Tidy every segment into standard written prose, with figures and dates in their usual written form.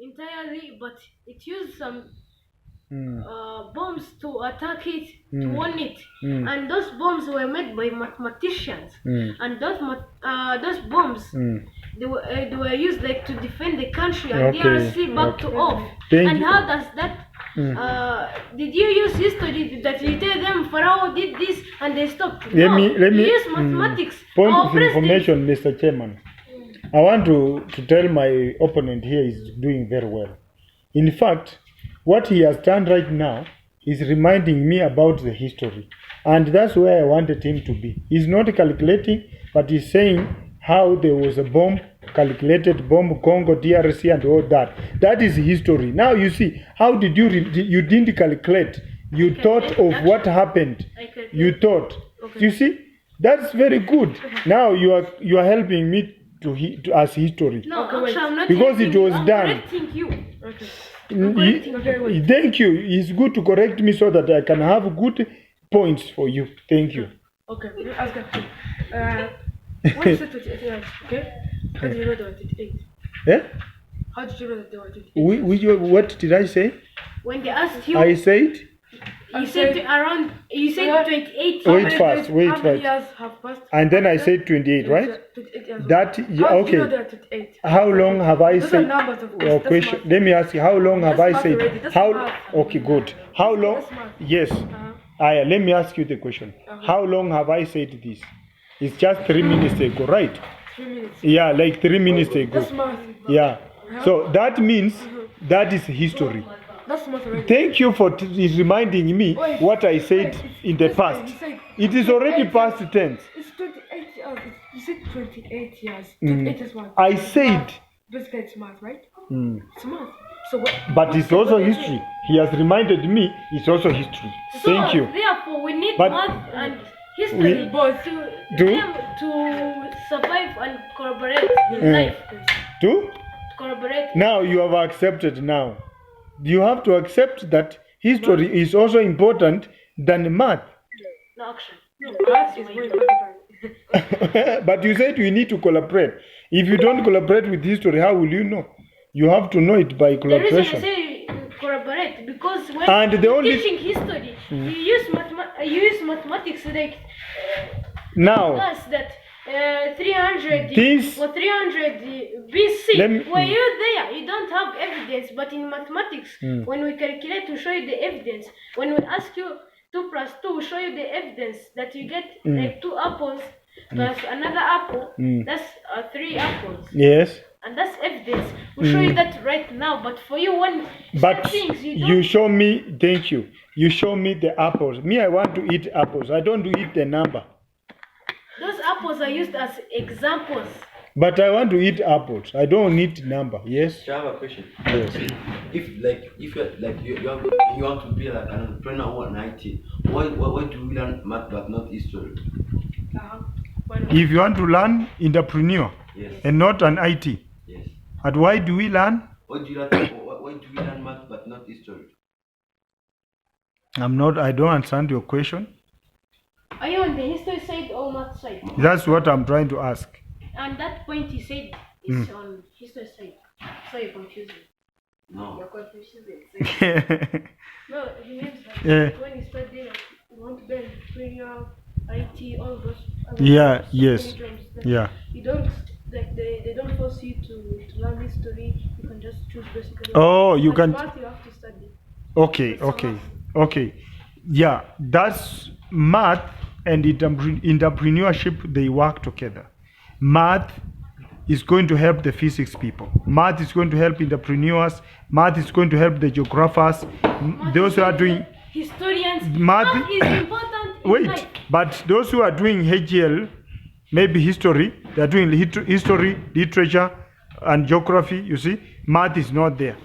entirely, but it used some Mm. bombs to attack it, to Mm. warn it. Mm. And those bombs were made by mathematicians. Mm. And those bombs, Mm. they were used like to defend the country and Okay, DRC back okay. to off. Thank And you. how does that? Mm. Did you use history that you tell them Pharaoh did this and they stopped? Let No, me you use mathematics. Point Our of president- information, Mr. Chairman. I want to tell my opponent here is doing very well. In fact, what he has done right now is reminding me about the history. And that's where I wanted him to be. He's not calculating, but he's saying how there was a bomb, calculated bomb, Congo, DRC, and all that. That is history. Now you see, how did you didn't calculate. You thought of what happened. You thought. Okay. You see, that's very good. Now you are helping me to as history. No, Okay, wait. actually, I'm not Because helping it was you. I'm done. correcting you. Okay. Thank you. It's good to correct me so that I can have good points for you. Thank you. Okay, let me ask a question. What is it 28 years? Okay? How did you know they were 28? Eh? How did you know that they were 28? What did I say? When they asked you, I said. you said around. You said Yeah. 28. Wait How many fast, days- wait How many fast. years have passed? And then I said 28, right? 28 years. That How did you know okay. they are 28? How long have I Those are said? numbers, of course. Oh, That's question. math. Let me ask you. How long have That's I math said? already. That's How? math. Okay, good. How long? That's math. Yes. Let me ask you the question. How long have I said this? It's just 3 minutes ago, right? 3 minutes. Yeah, like 3 minutes ago. That's math. Yeah. So that means that is history. That's math already. Thank you for reminding me Wait, what I said wait, in the listen, past. you said It is already 28 past tense. It's 28 years. You said 28 years. 28 is math. I It's said. math. Basically, it's math, right? Mm. It's math. So what? But it's also history. He has reminded me it's also history. Thank you. Therefore, we need But math and history we- both Do? to survive and collaborate in Mm. life. Two? Collaborate. Now you have accepted now. You have to accept that history is also important than math. No action. No, Math is way better. But you said we need to collaborate. If you don't collaborate with history, how will you know? You have to know it by The reason I collaboration. say collaborate because when And the you're only- teaching history, you use mathematics like Now, us that 300 This- or 300 BC. Let me- When you're there, you don't have evidence, but in mathematics, Mm. when we calculate, we show you the evidence. When we ask you 2 plus 2, we show you the evidence that you get like 2 apples plus another apple. Mm. That's 3 apples. yes. And that's evidence. We'll show you that right now. But for you, when But things you don't you show me, thank you. You show me the apples. Me, I want to eat apples. I don't eat the number. those apples are used as examples. But I want to eat apples. I don't need number. Yes. So I have a question. Yes. If you're like you want to be like an entrepreneur or an IT, why do we learn math but not history? Why not? If you want to learn entrepreneur Yes. and not an IT, Yes. and why do we learn? Why do we learn math but not history? I don't understand your question. Are you on the history side or math side? That's what I'm trying to ask. And that point you said is on history side. So you're confusing. No. You're confusing. No, it means that when you study, like, you want to be entrepreneur, IT, all those. Yeah, so yes. many terms that Yeah. You don't like they don't force you to learn history. You can just choose basically. Oh, you But can. math you have to study. Okay. Yeah, that's math and entrepreneurship, they work together. Math is going to help the physics people. Math is going to help entrepreneurs. Math is going to help the geographers. Those who are doing historians. Math- Math is important in wait, life. but those who are doing HGL, maybe history, they are doing history, literature, and geography. You see, math is not there.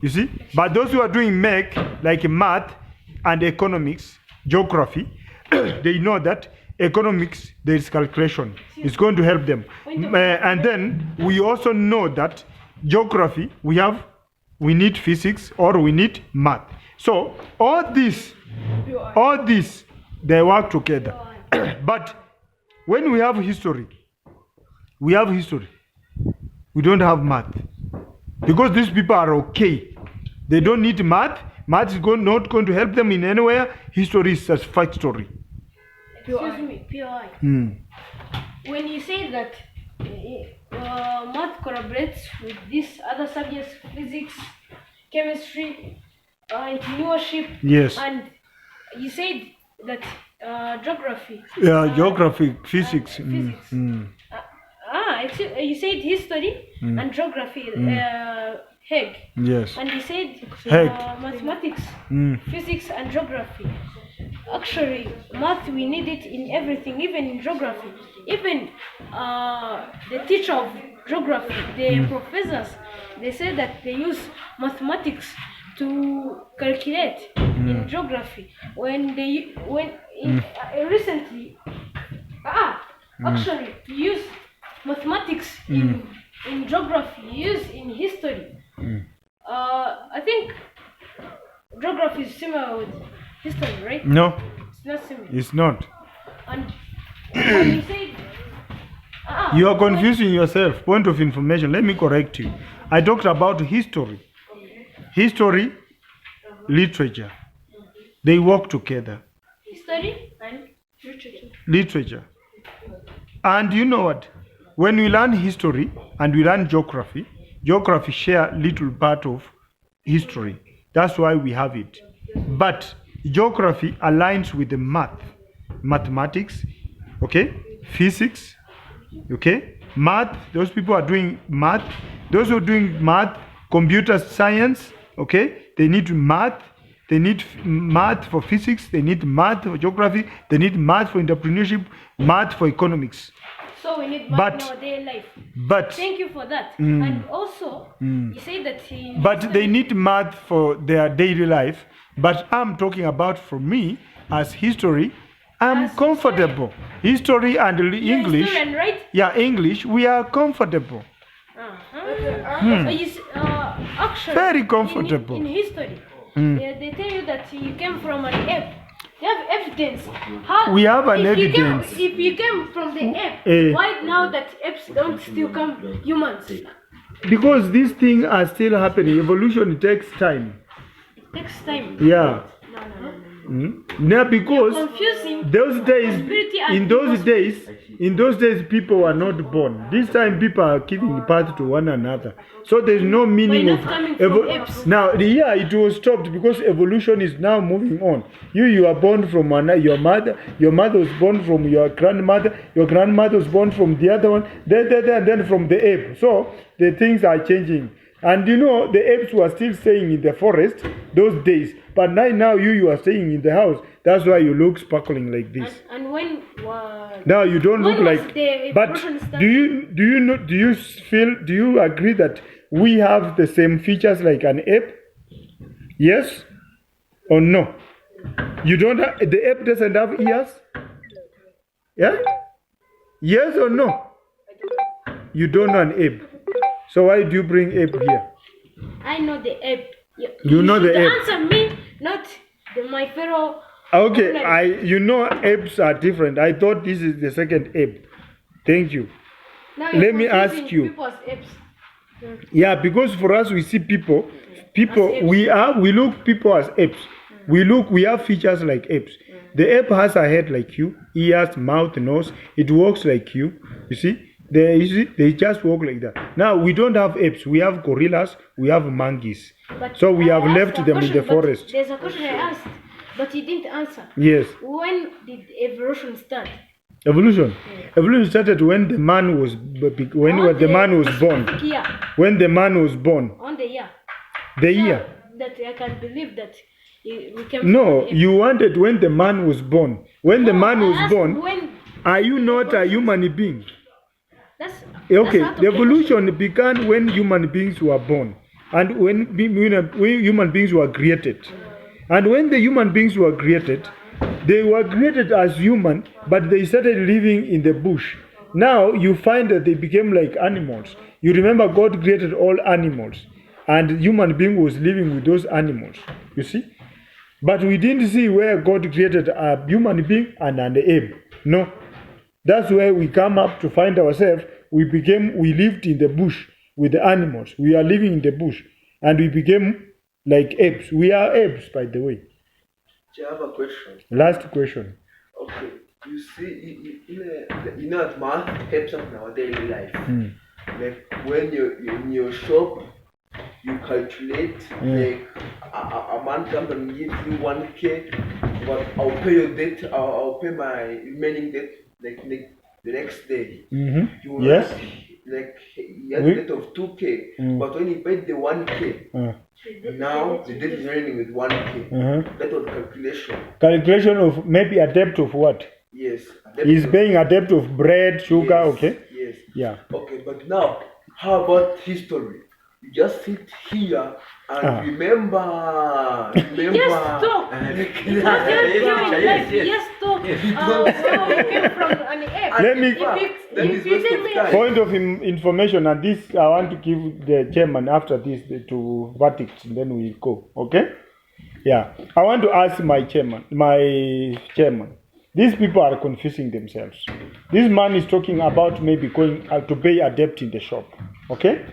You see, but those who are doing like math and economics, geography, they know that economics there is calculation. It's going to help them. And then we also know that geography we need physics or we need math. So all this they work together. But when we have history, we don't have math. because these people are okay. They don't need math. Math is not going to help them in anywhere. History is satisfactory. Excuse me, POI. When you say that math collaborates with these other subjects, physics, chemistry, entrepreneurship, Yes. and you said that geography. Yeah, geography, physics. Physics. You said history and geography, Hague. Yes. And you said Hague. mathematics, Mm. physics, and geography. Actually, math, we need it in everything, even in geography. Even the teacher of geography, the professors, they say that they use mathematics to calculate in geography. Recently, actually, to use mathematics in geography, use in history. I think geography is similar with history, right? No, It's not similar. it's not. And when you say You are confusing yourself. Point of information. Let me correct you. I talked about history. History, literature. They work together. history and literature. Literature. And you know what? When we learn history and we learn geography, geography share little part of history. That's why we have it. But geography aligns with the mathematics, okay, physics, okay, math. Those people are doing math. Those who are doing math, computer science, okay, they need math. They need math for physics. They need math for geography. They need math for entrepreneurship, math for economics. So we need math But- in our daily life. But Thank you for that. And also, you say that they need math for their daily life. But I'm talking about for me as history. I'm As comfortable. History and English. Historian, right? Yeah, English. We are comfortable. So actually, Very comfortable. In history, they tell you that you came from an ape. They have evidence. How, We have an if you evidence. if you came from the ape, why now that apes don't still come humans? It Because these things are still happening. Evolution takes time. takes time. Yeah. No. Now because Confusing. those days, Possibility and in those days, people were not born. This time, people are giving birth to one another. So there's no meaning not of coming from apes. now. Yeah, it was stopped because evolution is now moving on. You are born from your mother. Your mother was born from your grandmother. Your grandmother was born from the other one. Then from the ape. So the things are changing. And you know, the apes were still staying in the forest those days. But now you are staying in the house. That's why you look sparkling like this. And when Now you don't look when was like. the But evolution started? do you agree that we have the same features like an ape? Yes or no? You don't. The ape doesn't have ears. Yeah. Yes or no? You don't know an ape. So why do you bring ape here? I know the ape. You know the should ape. Answer me, not my fellow. Okay, you know apes are different. I thought this is the second ape. Thank you. Now Let you're me ask confusing you. people as apes. Yeah, because for us we see people apes. we look people as apes. We have features like apes. The ape has a head like you, ears, mouth, nose. It walks like you. You see? They just walk like that. Now we don't have apes. We have gorillas. We have monkeys. But So we I have asked left a them in question, the but forest. There's a question I asked, but you didn't answer. Yes. When did evolution start? Evolution. Evolution started when the man was born. Yeah, When the man was born. on the year. The year. That I can believe that we can. No, you wanted when the man was born. When the man was born, When are you not a human being? that's Okay, that's out of the evolution began when human beings were born and when human beings were created. And when the human beings were created, they were created as human, but they started living in the bush. Now you find that they became like animals. You remember God created all animals, and human being was living with those animals. You see? But we didn't see where God created a human being and an ape. No. That's where we come up to find ourselves. We lived in the bush. with the animals. We are living in the bush, and we became like apes. We are apes, by the way. I have a question. Last question. Okay, you see, you know that math helps us in our daily life. Like when you're in your shop, you calculate, like a man comes and gives you 1K, but I'll pay your debt, I'll pay my remaining debt like the next day. You will Yes. like he has a debt of 2K, but when he paid the 1K, now the debt is remaining with 1K. That was calculation. Calculation of maybe a debt of what? Yes. He's paying a debt of bread, sugar, Yes, okay? Yes. Yeah. Okay, but now, how about history? You just sit here and remember. Yes, stop. Yes, stop. How we came from an ape. Let me- If you waste tell of me, time. Point of information, and this I want to give the chairman after this to verdict, and then we go. Okay? Yeah. I want to ask my chairman. These people are confusing themselves. This man is talking about maybe going to pay a debt in the shop. Okay?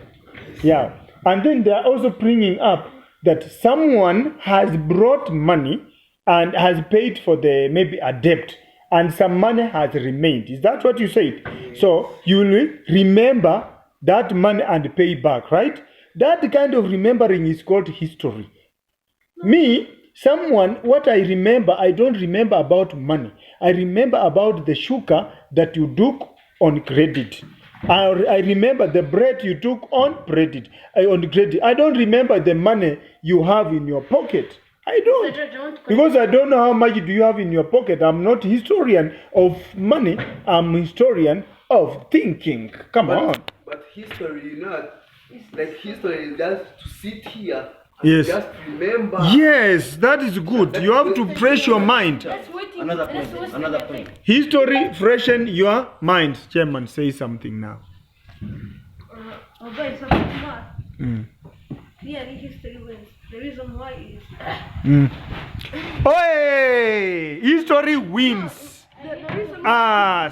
Yeah. And then they are also bringing up that someone has brought money and has paid for maybe a debt, and some money has remained. Is that what you said? So you will remember that money and pay back, right? That kind of remembering is called history. What I remember, I don't remember about money. I remember about the sugar that you took on credit. I remember the bread you took on credit. I don't remember the money you have in your pocket. I don't. Because I don't know how much do you have in your pocket. I'm not historian of money. I'm historian of thinking. Come on. But history, you know, like history is just to sit here and Yes. just remember. Yes, that is good. You have to fresh your mind. Another point. History freshen your mind. Chairman, say something now. although it's not math, clearly history wins. The reason why is Hey, history wins. the reason Ah,